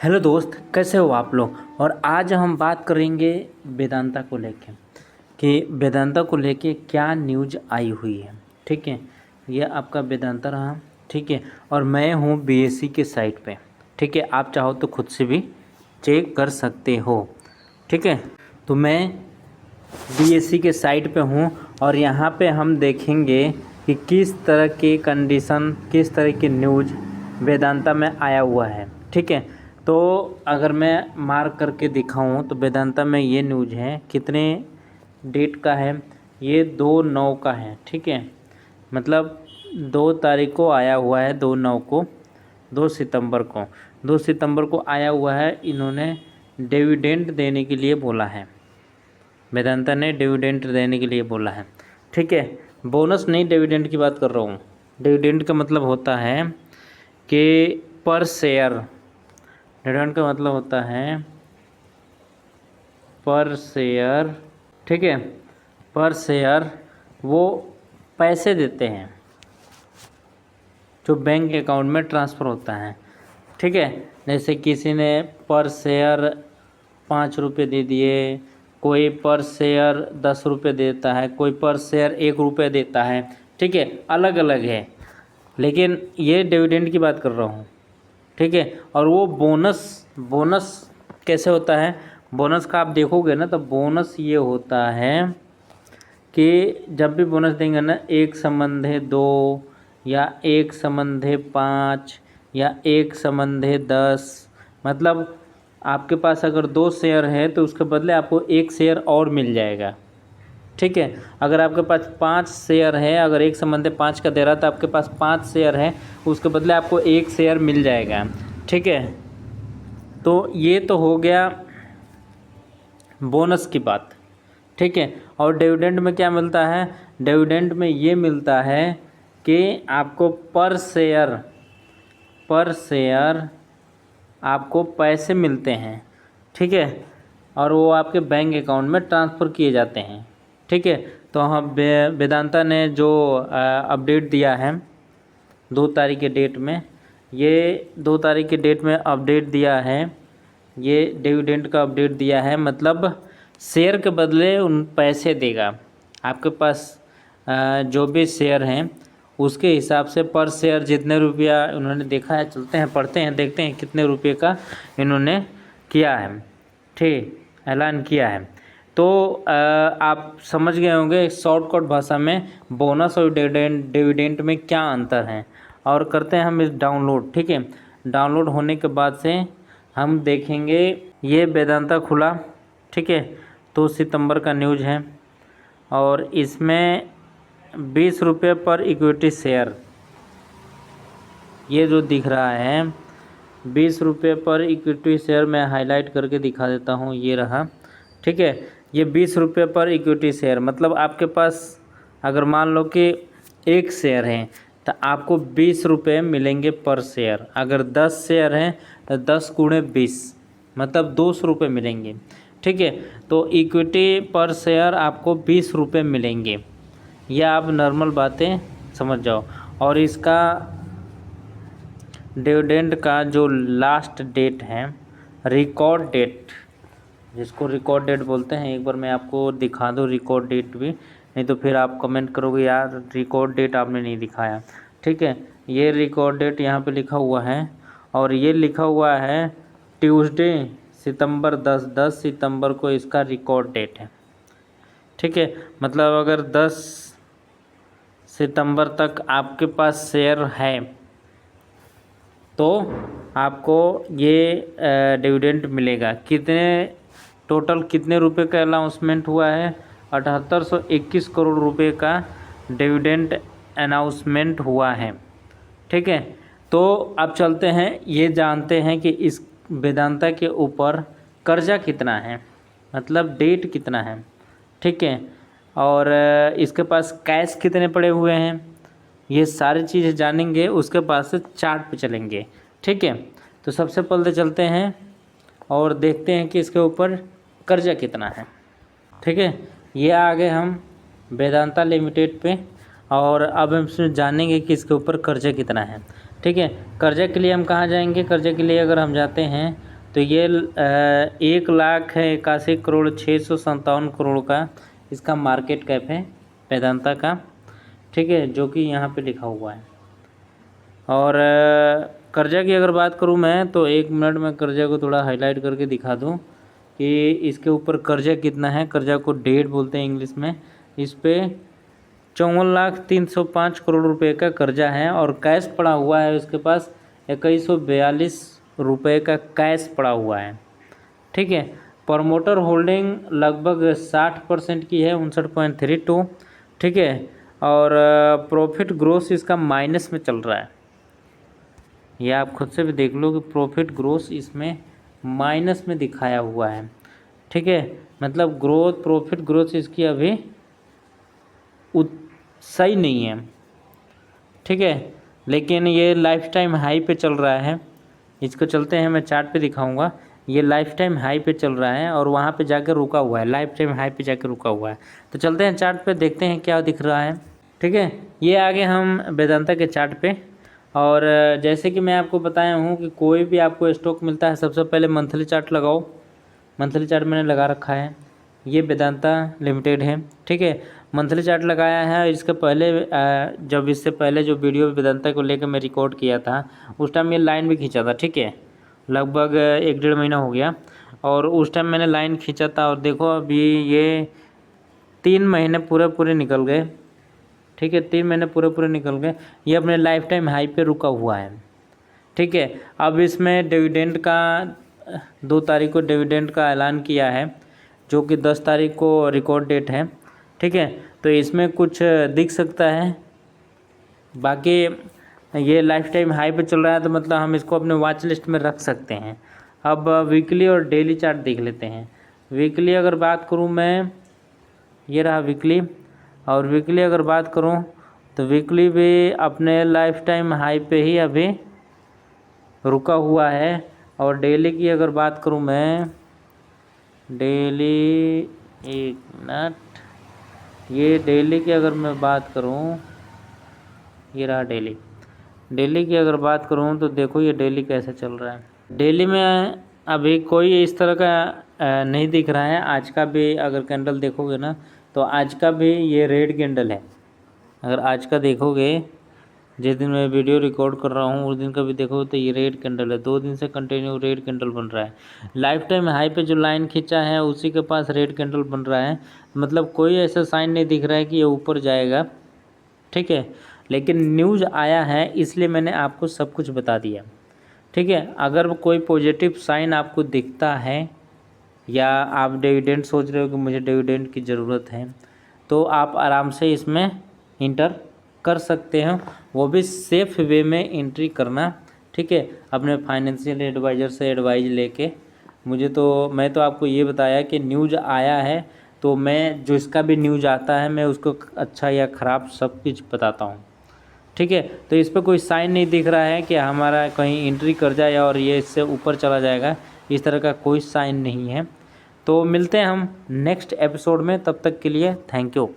Hello दोस्त, कैसे हो आप लोग। और आज हम बात करेंगे वेदांता को लेके कि वेदांता को लेके क्या न्यूज आई हुई है। ठीक है, ये आपका वेदांता रहा। ठीक है, और मैं हूँ बीएससी के साइट पे। ठीक है, आप चाहो तो खुद से भी चेक कर सकते हो। ठीक है, तो मैं बीएससी के साइट पे हूँ और यहाँ पे हम देखेंगे कि किस तरह के कंडीशन, किस तरह की न्यूज वेदांता में आया हुआ है। ठीक है, तो अगर मैं मार्क करके दिखाऊं तो वेदांता में ये न्यूज है, कितने डेट का है, ये 2/9 का है। ठीक है, मतलब 2 तारीख को आया हुआ है, 2/9 को, 2 सितंबर को, 2 सितंबर को आया हुआ है। इन्होंने डिविडेंड देने के लिए बोला है, वेदांता ने डिविडेंड देने के लिए बोला है। ठीक है, बोनस नहीं, डिविडेंड की बात कर रहा हूँ। डिविडेंड का मतलब होता है कि पर शेयर, डिविडेंड का मतलब होता है पर शेयर। ठीक है, पर शेयर वो पैसे देते हैं जो बैंक अकाउंट में ट्रांसफ़र होता है। ठीक है, जैसे किसी ने पर शेयर 5 रुपये दे दिए, कोई पर शेयर 10 रुपये देता है, कोई पर शेयर 1 रुपये देता है। ठीक है, अलग अलग है, लेकिन ये डिविडेंड की बात कर रहा हूँ। ठीक है, और वो बोनस कैसे होता है, बोनस का आप देखोगे ना तो बोनस ये होता है कि जब भी बोनस देंगे ना, 1/2 या 1/5 या 1/10, मतलब आपके पास अगर 2 शेयर है तो उसके बदले आपको 1 शेयर और मिल जाएगा। ठीक है, अगर आपके पास 5 शेयर है, अगर 1/5 का दे रहा तो आपके पास 5 शेयर है, उसके बदले आपको 1 शेयर मिल जाएगा। ठीक है, तो ये तो हो गया बोनस की बात। ठीक है, और डिविडेंड में क्या मिलता है, डिविडेंड में ये मिलता है कि आपको पर शेयर आपको पैसे मिलते हैं। ठीक है, और वो आपके बैंक अकाउंट में ट्रांसफ़र किए जाते हैं। ठीक है, तो हम वेदांता ने जो अपडेट दिया है 2 तारीख के डेट में, ये 2 तारीख के डेट में अपडेट दिया है, ये डिविडेंड का अपडेट दिया है। मतलब शेयर के बदले उन पैसे देगा आपके पास, जो भी शेयर हैं उसके हिसाब से पर शेयर जितने रुपया उन्होंने देखा है, चलते हैं पढ़ते हैं देखते हैं कितने रुपये का इन्होंने किया है। ठीक, ऐलान किया है। तो आप समझ गए होंगे शॉर्टकट भाषा में बोनस और डिविडेंड में क्या अंतर है। और करते हैं हम इस डाउनलोड। ठीक है, डाउनलोड होने के बाद से हम देखेंगे, ये वेदांता खुला। ठीक है, 2 सितंबर का न्यूज़ है और इसमें 20 रुपये पर इक्विटी शेयर, ये जो दिख रहा है 20 रुपये पर इक्विटी शेयर, मैं हाईलाइट करके दिखा देता हूँ, ये रहा। ठीक है, ये 20 रुपये पर इक्विटी शेयर, मतलब आपके पास अगर मान लो कि 1 शेयर है तो आपको 20 रुपये मिलेंगे पर शेयर। अगर 10 शेयर हैं तो 10 × 20 मतलब 200 रुपये मिलेंगे। ठीक है, तो इक्विटी पर शेयर आपको 20 रुपये मिलेंगे। यह आप नॉर्मल बातें समझ जाओ। और इसका डिविडेंड का जो लास्ट डेट है, रिकॉर्ड डेट, जिसको रिकॉर्ड डेट बोलते हैं, एक बार मैं आपको दिखा दूँ रिकॉर्ड डेट भी, नहीं तो फिर आप कमेंट करोगे यार रिकॉर्ड डेट आपने नहीं दिखाया। ठीक है, ये रिकॉर्ड डेट यहाँ पे लिखा हुआ है और ये लिखा हुआ है ट्यूसडे सितंबर 10 सितंबर को इसका रिकॉर्ड डेट है। ठीक है, मतलब अगर 10 सितंबर तक आपके पास शेयर है तो आपको ये डिविडेंड मिलेगा। टोटल कितने रुपए का अनाउंसमेंट हुआ है, 7821 करोड़ रुपए का डिविडेंड अनाउंसमेंट हुआ है। ठीक है, तो अब चलते हैं, ये जानते हैं कि इस वेदांता के ऊपर कर्जा कितना है, मतलब डेट कितना है। ठीक है, और इसके पास कैश कितने पड़े हुए हैं, ये सारी चीज़ें जानेंगे, उसके पास से चार्ट पे चलेंगे। ठीक है, तो सबसे पहले चलते हैं और देखते हैं कि इसके ऊपर कर्जा कितना है। ठीक है, ये आ गए हम वेदांता लिमिटेड पे और अब हम इसमें जानेंगे कि इसके ऊपर कर्जा कितना है। ठीक है, कर्जा के लिए हम कहाँ जाएंगे, कर्जा के लिए अगर हम जाते हैं तो ये 1,81,657 करोड़ का इसका मार्केट कैप है वेदांता का, ठीक है, जो कि यहाँ पे लिखा हुआ है। और कर्जा की अगर बात करूँ मैं तो 1 मिनट में कर्जा को थोड़ा हाईलाइट करके दिखा दूँ कि इसके ऊपर कर्जा कितना है। कर्जा को डेट बोलते हैं इंग्लिश में। इस पे 54,305 करोड़ रुपए का कर्जा है और कैश पड़ा हुआ है उसके पास 2142 रुपये का कैश पड़ा हुआ है, ठीक है। प्रमोटर होल्डिंग लगभग 60% की है, 59.32, ठीक है। और प्रॉफिट ग्रोथ इसका माइनस में चल रहा है। ये आप खुद से भी देख लो कि प्रॉफिट ग्रोथ इसमें माइनस में दिखाया हुआ है, ठीक है। मतलब प्रॉफिट ग्रोथ इसकी अभी सही नहीं है, ठीक है। लेकिन ये लाइफ टाइम हाई पे चल रहा है। इसको चलते हैं, मैं चार्ट पे दिखाऊंगा। ये लाइफ टाइम हाई पे चल रहा है और वहाँ पे जाकर रुका हुआ है, लाइफ टाइम हाई पे जाकर रुका हुआ है। तो चलते हैं चार्ट पे, देखते हैं क्या दिख रहा है, ठीक है। ये आगे हम वेदांता के चार्ट पे। और जैसे कि मैं आपको बताया हूँ कि कोई भी आपको स्टॉक मिलता है सबसे पहले मंथली चार्ट लगाओ। मंथली चार्ट मैंने लगा रखा है। ये वेदांता लिमिटेड है, ठीक है। मंथली चार्ट लगाया है। इसके पहले जब इससे पहले जो वीडियो वेदांता को लेकर मैं रिकॉर्ड किया था उस टाइम ये लाइन भी खींचा था, ठीक है। लगभग 1-1.5 महीना हो गया और उस टाइम मैंने लाइन खींचा था। और देखो अभी ये 3 महीने पूरे निकल गए, ठीक है। 3 महीने पूरे निकल गए। ये अपने लाइफ टाइम हाई पे रुका हुआ है, ठीक है। अब इसमें डिविडेंड का 2 तारीख को डिविडेंड का ऐलान किया है, जो कि 10 तारीख को रिकॉर्ड डेट है, ठीक है। तो इसमें कुछ दिख सकता है। बाकी ये लाइफ टाइम हाई पे चल रहा है तो मतलब हम इसको अपने वॉच लिस्ट में रख सकते हैं। अब वीकली और डेली चार्ट देख लेते हैं। वीकली अगर बात करूं मैं, ये रहा वीकली। और वीकली अगर बात करूं तो वीकली भी अपने लाइफ टाइम हाई पे ही अभी रुका हुआ है। और डेली की अगर बात करूं मैं, डेली, एक मिनट, ये डेली की अगर मैं बात करूं, ये रहा डेली। डेली की अगर बात करूं तो देखो ये डेली कैसे चल रहा है। डेली में अभी कोई इस तरह का नहीं दिख रहा है। आज का भी अगर कैंडल देखोगे ना तो आज का भी ये रेड कैंडल है। अगर आज का देखोगे, जिस दिन मैं वीडियो रिकॉर्ड कर रहा हूँ उस दिन का भी देखोगे तो ये रेड कैंडल है। 2 दिन से कंटिन्यू रेड कैंडल बन रहा है। लाइफ टाइम हाई पे जो लाइन खींचा है उसी के पास रेड कैंडल बन रहा है। मतलब कोई ऐसा साइन नहीं दिख रहा है कि ये ऊपर जाएगा, ठीक है। लेकिन न्यूज़ आया है इसलिए मैंने आपको सब कुछ बता दिया, ठीक है। अगर कोई पॉजिटिव साइन आपको दिखता है या आप डिविडेंड सोच रहे हो कि मुझे डिविडेंड की ज़रूरत है तो आप आराम से इसमें इंटर कर सकते हैं। वो भी सेफ वे में एंट्री करना, ठीक है। अपने फाइनेंशियल एडवाइज़र से एडवाइज लेके। मैं तो आपको ये बताया कि न्यूज़ आया है तो मैं जो इसका भी न्यूज़ आता है मैं उसको अच्छा या ख़राब सब कुछ बताता हूँ, ठीक है। तो इस पर कोई साइन नहीं दिख रहा है कि हमारा कहीं एंट्री कर जाए और ये इससे ऊपर चला जाएगा, इस तरह का कोई साइन नहीं है। तो मिलते हैं हम नेक्स्ट एपिसोड में, तब तक के लिए थैंक यू।